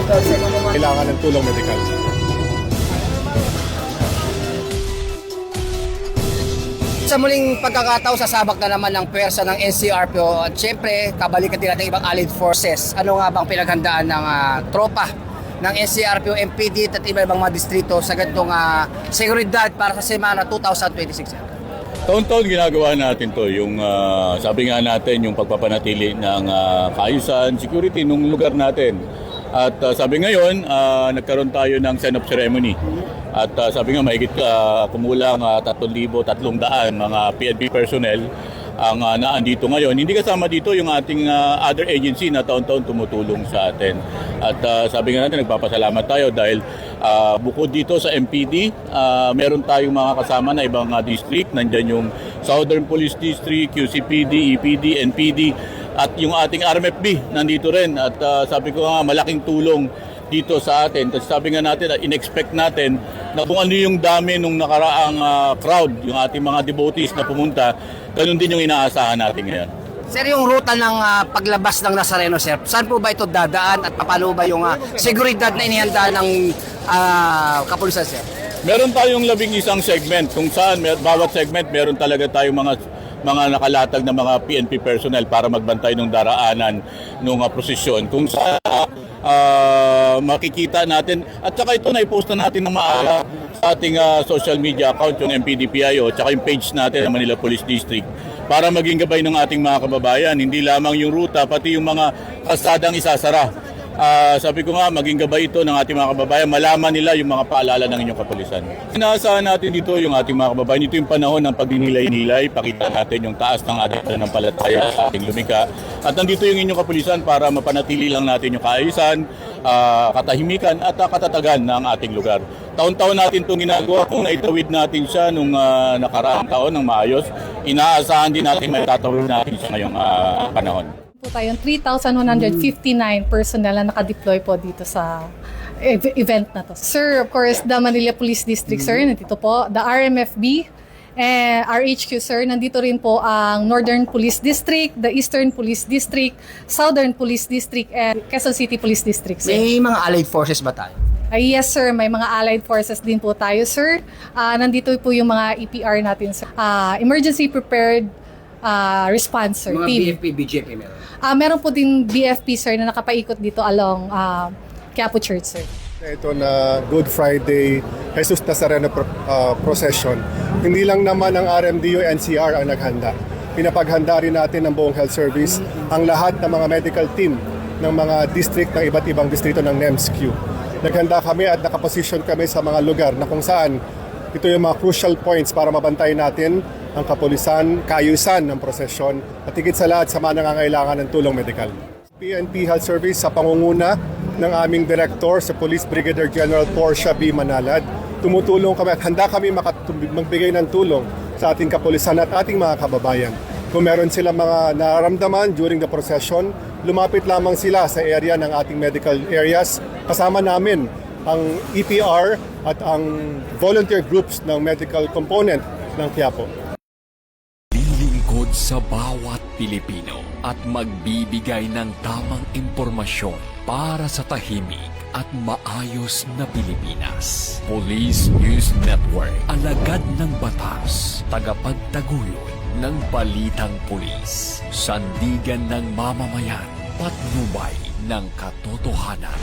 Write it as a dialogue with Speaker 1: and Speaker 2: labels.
Speaker 1: Kailangan ng tulong medikal.
Speaker 2: Sa muling pagkakataon, sasabak na naman ng pwersa ng NCRPO at syempre, kabalikan din natin ibang allied forces. Ano nga bang pinaghandaan ng tropa ng NCRPO, MPD at iba-ibang mga distrito sa ganitong seguridad para sa semana 2026?
Speaker 3: Taon-taon ginagawa natin to, yung sabi nga natin, yung pagpapanatili ng kaayusan, security nung lugar natin. At sabi ngayon, nagkaroon tayo ng send-off ceremony. At sabi nga, mahigit kumulang 3,300 mga PNP personnel ang naandito ngayon. Hindi kasama dito yung ating other agency na taon-taon tumutulong sa atin. At sabi nga natin, nagpapasalamat tayo dahil bukod dito sa MPD, meron tayong mga kasama na ibang district. Nandyan yung Southern Police District, QCPD, EPD, NPD, at yung ating RMFB nandito rin. At sabi ko nga, malaking tulong dito sa atin. Tapos sabi nga natin, in-expect natin na kung ano yung dami nung nakaraang crowd, yung ating mga devotees na pumunta, ganun din yung inaasahan natin ngayon.
Speaker 2: Sir, yung ruta ng paglabas ng Nazareno, sir, saan po ba ito dadaan at paano ba yung seguridad na inihanda ng kapulisan, sir?
Speaker 3: Meron tayong 11 segment kung saan bawat segment meron talaga tayong mga nakalatag na mga PNP personnel para magbantay ng daraanan ng prosesyon. Kung saan makikita natin, at saka ito na-post na natin ng maaga sa ating social media account, yung MPDPIO, at saka yung page natin ng Manila Police District, para maging gabay ng ating mga kababayan. Hindi lamang yung ruta, pati yung mga kalsadang isasara. Sabi ko nga, maging gabay ito ng ating mga kababayan, malaman nila yung mga paalala ng inyong kapulisan. Inaasahan natin dito yung ating mga kababayan, ito yung panahon ng pagninilay-nilay, pakita natin yung taas ng ating pananampalataya sa ating lumika. At nandito yung inyong kapulisan para mapanatili lang natin yung kaayusan, katahimikan at katatagan ng ating lugar. Taon-taon natin itong ginagawa, kung naitawid natin siya nung nakaraang taon ng maayos, inaasahan din natin may tatawid natin sa ngayong panahon.
Speaker 4: Po tayong 3,159 personnel na nakadeploy po dito sa event na to. Sir, of course, the Manila Police District, sir, nandito po. The RMFB, RHQ, sir, nandito rin po ang Northern Police District, the Eastern Police District, Southern Police District, and Quezon City Police District, sir.
Speaker 2: May mga allied forces ba tayo?
Speaker 4: Yes, sir. May mga allied forces din po tayo, sir. Nandito po yung mga EPR natin, sir. Emergency Prepared Response, sir.
Speaker 2: Mga
Speaker 4: team.
Speaker 2: BFP, BGP meron?
Speaker 4: Meron po din BFP, sir, na nakapaikot dito along Quiapo Church, sir.
Speaker 1: Ito na Good Friday Jesus Nazareno procession. Hindi lang naman ang RMDO NCR ang naghanda. Pinapaghanda rin natin ng buong health service, ang lahat ng mga medical team ng mga district ng iba't ibang distrito ng NEMSQ. Naghanda kami at nakaposisyon kami sa mga lugar na kung saan ito yung mga crucial points para mabantayan natin ang kapulisan, kaayusan ng prosesyon at higit sa lahat sa mga nangangailangan ng tulong medikal. PNP Health Service sa pangunguna ng aming director, sa Police Brigadier General Portia B. Manalad, tumutulong kami at handa kami magbigay ng tulong sa ating kapulisan at ating mga kababayan. Kung meron silang mga nararamdaman during the procession, lumapit lamang sila sa area ng ating medical areas. Kasama namin ang EPR at ang volunteer groups ng medical component ng Quiapo.
Speaker 5: Lilingkod sa bawat Pilipino at magbibigay ng tamang impormasyon para sa tahimik at maayos na Pilipinas. Police News Network, alagad ng batas, tagapagtaguyod ng balitang pulis, sandigan ng mamamayan, patnubay ng katotohanan.